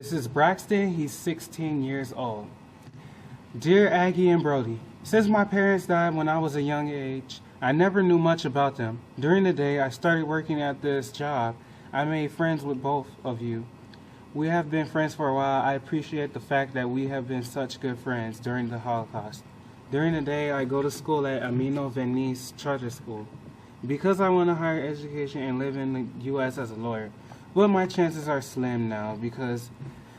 This is Braxton. He's 16 years old. Dear Aggie and Brody, since my parents died when I was a young age, I never knew much about them. During the day, I started working at this job. I made friends with both of you. We have been friends for a while. I appreciate the fact that we have been such good friends during the Holocaust. During the day, I go to school at Amino Venice Charter School because I want a higher education and live in the U.S. as a lawyer. But my chances are slim now because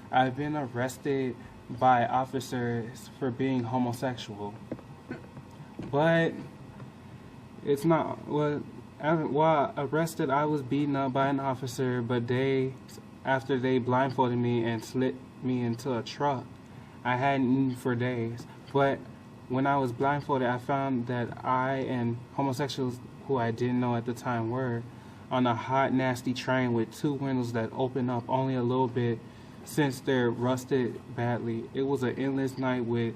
I've been arrested by officers for being homosexual. But it's not, while arrested, I was beaten up by an officer, but after they blindfolded me and slid me into a truck, I hadn't eaten for days. But when I was blindfolded, I found that I and homosexuals who I didn't know at the time were on a hot, nasty train with two windows that open up only a little bit since they're rusted badly. It was an endless night with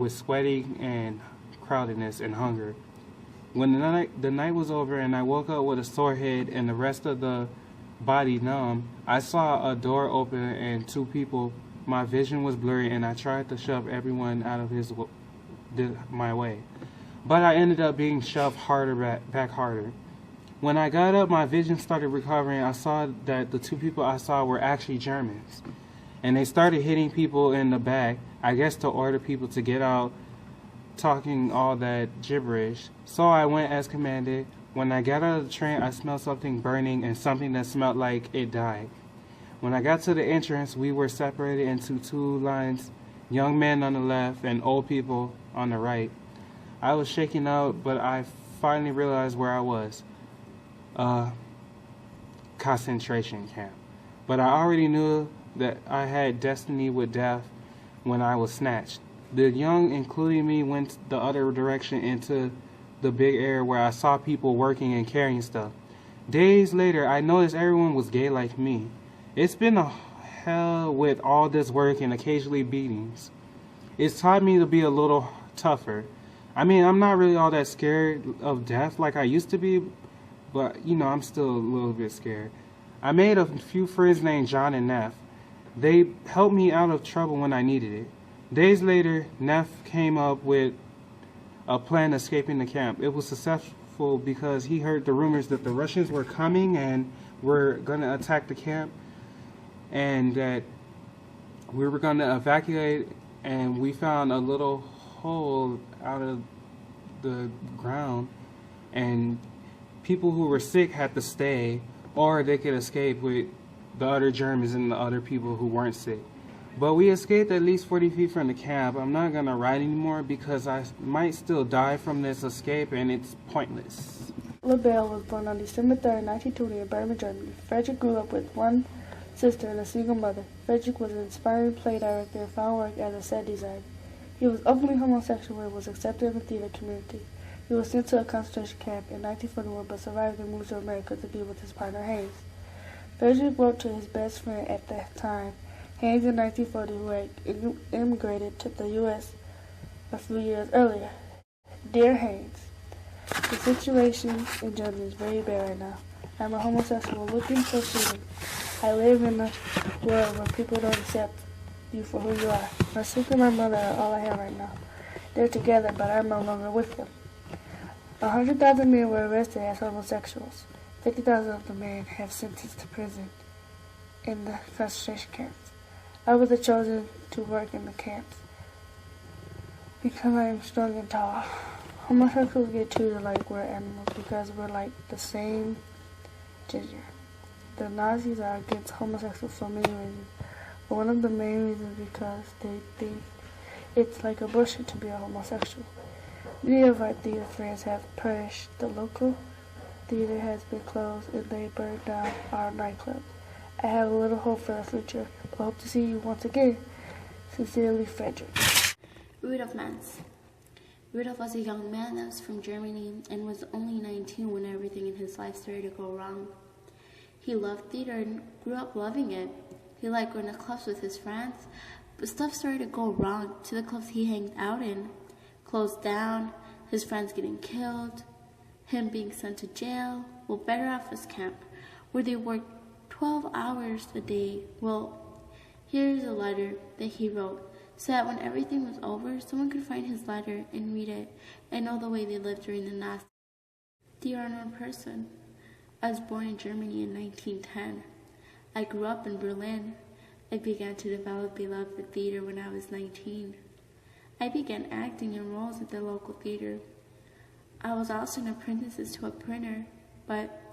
sweating and crowdedness and hunger. When the night was over and I woke up with a sore head and the rest of the body numb, I saw a door open and two people. My vision was blurry and I tried to shove everyone out of my way. But I ended up being shoved back harder. When I got up, my vision started recovering. I saw that the two people I saw were actually Germans. And they started hitting people in the back, I guess to order people to get out, talking all that gibberish. So I went as commanded. When I got out of the train, I smelled something burning and something that smelled like it died. When I got to the entrance, we were separated into two lines, young men on the left and old people on the right. I was shaking out, but I finally realized where I was. Concentration camp. But I already knew that I had destiny with death when I was snatched. The young, including me, went the other direction into the big area where I saw people working and carrying stuff. Days later, I noticed everyone was gay like me. It's been a hell with all this work and occasionally beatings. It's taught me to be a little tougher. I mean, I'm not really all that scared of death like I used to be, but, I'm still a little bit scared. I made a few friends named John and Neff. They helped me out of trouble when I needed it. Days later, Neff came up with a plan escaping the camp. It was successful because he heard the rumors that the Russians were coming and were going to attack the camp and that we were going to evacuate, and we found a little hole out of the ground, and people who were sick had to stay, or they could escape with the other Germans and the other people who weren't sick. But we escaped at least 40 feet from the camp. I'm not going to ride anymore because I might still die from this escape and it's pointless. LaBelle was born on December 3, 1920 in Bremen, Germany. Frederick grew up with one sister and a single mother. Frederick was an inspiring play director and found work as a set designer. He was openly homosexual and was accepted in the theater community. He was sent to a concentration camp in 1941 but survived and moved to America to be with his partner Hayes. Frederick wrote to his best friend at that time, Hayes, in 1940, who had immigrated to the U.S. a few years earlier. Dear Hayes, the situation in Germany is very bad right now. I'm a homosexual looking for freedom. I live in a world where people don't accept you for who you are. My sister and my mother are all I have right now. They're together, but I'm no longer with them. 100,000 men were arrested as homosexuals. 50,000 of the men have sentenced to prison in the concentration camps. I was chosen to work in the camps because I am strong and tall. Homosexuals get treated like we're animals because we're like the same gender. The Nazis are against homosexuals for many reasons, but one of the main reasons is because they think it's like abortion to be a homosexual. Many of our theater friends have perished. The local theater has been closed and they burned down our nightclub. I have a little hope for the future, but hope to see you once again. Sincerely, Frederick. Rudolf Menz. Rudolf was a young man that was from Germany and was only 19 when everything in his life started to go wrong. He loved theater and grew up loving it. He liked going to clubs with his friends, but stuff started to go wrong to the clubs he hanged out in. Closed down, his friends getting killed, him being sent to jail. Well, better off was camp, where they worked 12 hours a day. Well, here's a letter that he wrote, so that when everything was over, someone could find his letter and read it and know the way they lived during the Nazi. Dear unknown person, I was born in Germany in 1910. I grew up in Berlin. I began to develop a love for theater when I was 19. I began acting in roles at the local theater. I was also an apprentice to a printer, but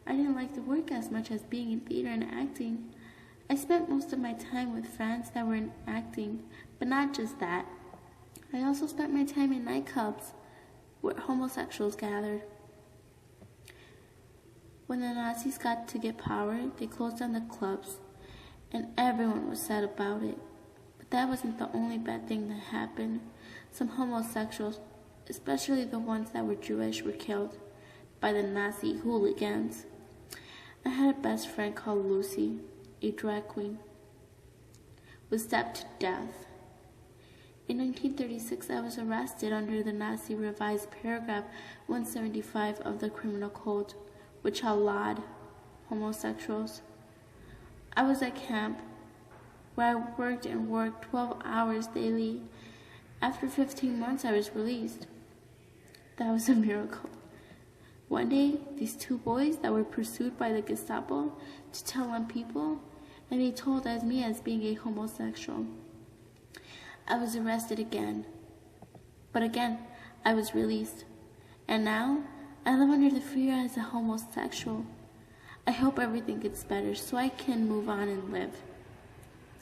I didn't like the work as much as being in theater and acting. I spent most of my time with friends that were in acting, but not just that. I also spent my time in nightclubs where homosexuals gathered. When the Nazis got to get power, they closed down the clubs, and everyone was sad about it. But that wasn't the only bad thing that happened. Some homosexuals, especially the ones that were Jewish, were killed by the Nazi hooligans. I had a best friend called Lucy, a drag queen, was stabbed to death. In 1936, I was arrested under the Nazi revised paragraph 175 of the Criminal Code, which outlawed homosexuals. I was at camp, where I worked 12 hours daily. After 15 months, I was released. That was a miracle. One day, these two boys that were pursued by the Gestapo to tell on people, and they told as me as being a homosexual. I was arrested again. But again, I was released. And now, I live under the fear as a homosexual. I hope everything gets better so I can move on and live.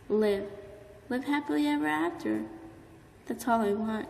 Live happily ever after. That's all I want.